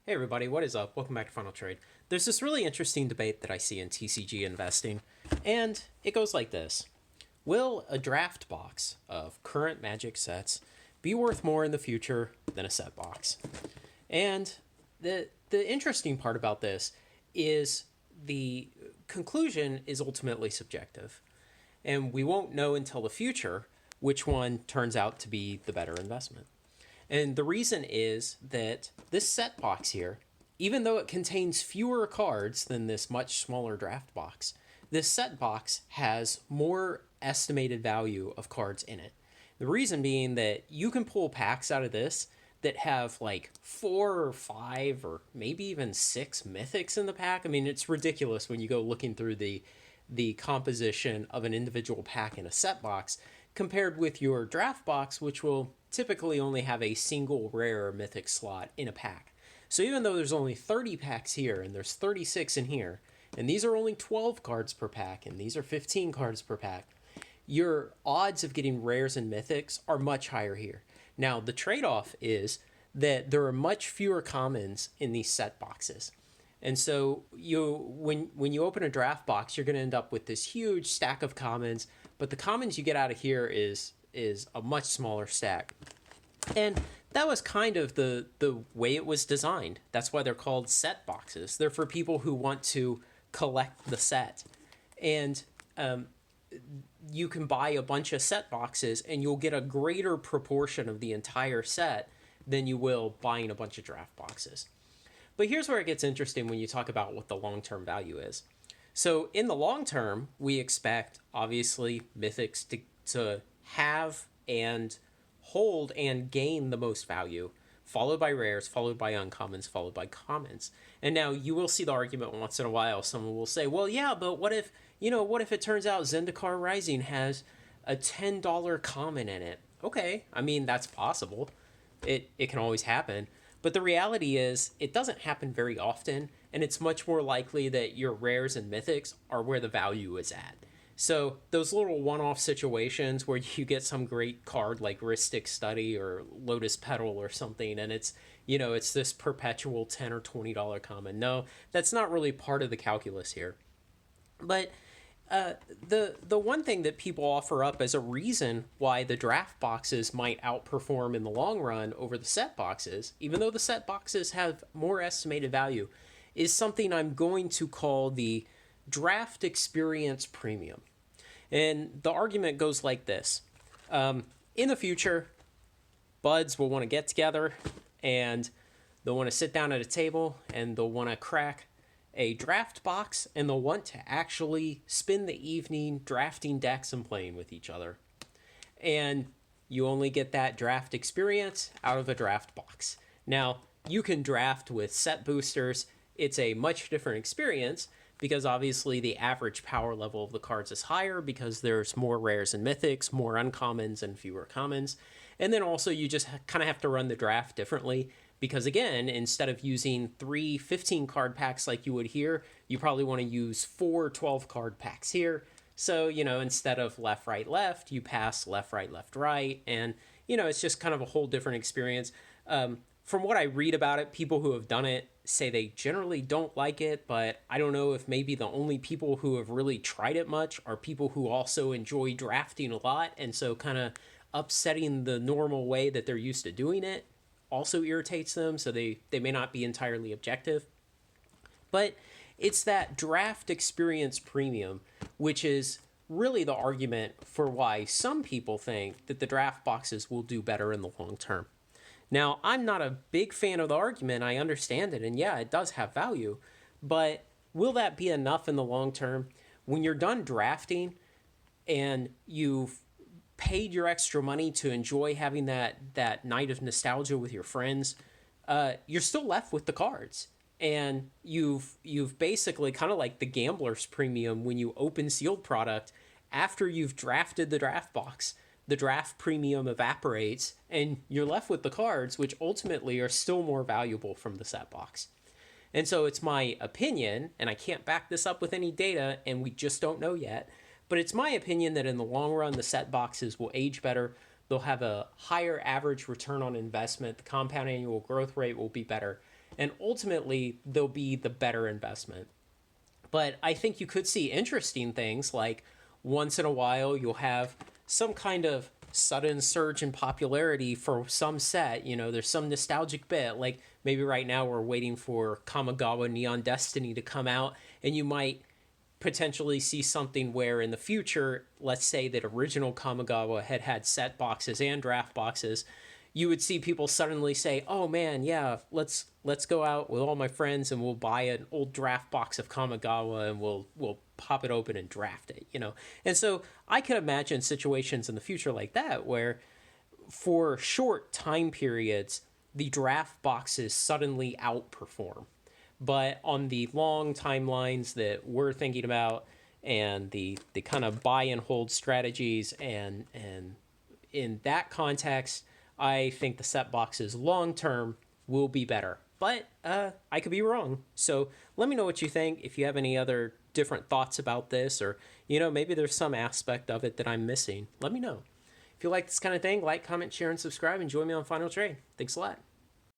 Hey everybody, what is up? Welcome back to Final Trade. There's this really interesting debate that I see in TCG investing, and it goes like this. Will a draft box of current Magic sets be worth more in the future than a set box? And the interesting part about this is the conclusion is ultimately subjective, and we won't know until the future which one turns out to be the better investment. And the reason is that this set box here, even though it contains fewer cards than this much smaller draft box, this set box has more estimated value of cards in it. The reason being that you can pull packs out of this that have like 4 or 5 or maybe even 6 mythics in the pack. I mean, it's ridiculous when you go looking through the composition of an individual pack in a set box compared with your draft box, which will typically only have a single rare mythic slot in a pack. So even though there's only 30 packs here and there's 36 in here, and these are only 12 cards per pack and these are 15 cards per pack, your odds of getting rares and mythics are much higher here. Now, the trade-off is that there are much fewer commons in these set boxes. And so when you open a draft box, you're going to end up with this huge stack of commons, but the commons you get out of here is a much smaller stack. And that was kind of the way it was designed. That's why they're called set boxes. They're for people who want to collect the set. And you can buy a bunch of set boxes and you'll get a greater proportion of the entire set than you will buying a bunch of draft boxes. But here's where it gets interesting when you talk about what the long-term value is. So in the long term, we expect, obviously, mythics to have and hold and gain the most value, followed by rares, followed by uncommons, followed by commons. And now you will see the argument once in a while. Someone will say, well, yeah, but what if it turns out Zendikar Rising has a $10 common in it? Okay, I mean, that's possible. It can always happen. But the reality is it doesn't happen very often, and it's much more likely that your rares and mythics are where the value is at. So those little one-off situations where you get some great card like Rhystic Study or Lotus Petal or something, and it's this perpetual $10 or $20 common. No, that's not really part of the calculus here. But the one thing that people offer up as a reason why the draft boxes might outperform in the long run over the set boxes, even though the set boxes have more estimated value, is something I'm going to call the draft experience premium. And the argument goes like this. In the future, buds will want to get together and they'll want to sit down at a table and they'll want to crack a draft box and they'll want to actually spend the evening drafting decks and playing with each other. And you only get that draft experience out of a draft box. Now, you can draft with set boosters. It's a much different experience because obviously the average power level of the cards is higher because there's more rares and mythics, more uncommons and fewer commons. And then also you just kind of have to run the draft differently because again, instead of using 3 15 card packs like you would here, you probably want to use 4 12 card packs here. So, instead of left, right, left, you pass left, right. And, it's just kind of a whole different experience. From what I read about it, people who have done it say they generally don't like it, but I don't know if maybe the only people who have really tried it much are people who also enjoy drafting a lot, and so kind of upsetting the normal way that they're used to doing it also irritates them, so they may not be entirely objective. But it's that draft experience premium, which is really the argument for why some people think that the draft boxes will do better in the long term. Now, I'm not a big fan of the argument. I understand it, and yeah, it does have value. But will that be enough in the long term? When you're done drafting and you've paid your extra money to enjoy having that night of nostalgia with your friends, you're still left with the cards. And you've basically kind of like the gambler's premium when you open sealed product after you've drafted the draft box. The draft premium evaporates and you're left with the cards, which ultimately are still more valuable from the set box. And so it's my opinion, and I can't back this up with any data, and we just don't know yet, but it's my opinion that in the long run, the set boxes will age better. They'll have a higher average return on investment. The compound annual growth rate will be better. and ultimately they'll be the better investment. But I think you could see interesting things like once in a while you'll have some kind of sudden surge in popularity for some set. You know, there's some nostalgic bit. Like maybe right now we're waiting for Kamigawa Neon Destiny to come out, and you might potentially see something where in the future, let's say that original Kamigawa had set boxes and draft boxes, you would see people suddenly say, "Oh man, yeah, let's go out with all my friends and we'll buy an old draft box of Kamigawa and we'll pop it open and draft it," you know. And so I could imagine situations in the future like that where for short time periods the draft boxes suddenly outperform. But on the long timelines that we're thinking about and the kind of buy and hold strategies and in that context, I think the set boxes long term will be better. But I could be wrong. So let me know what you think. If you have any other different thoughts about this, or maybe there's some aspect of it that I'm missing, let me know. If you like this kind of thing, like, comment, share, and subscribe, and join me on Final Trade. Thanks a lot.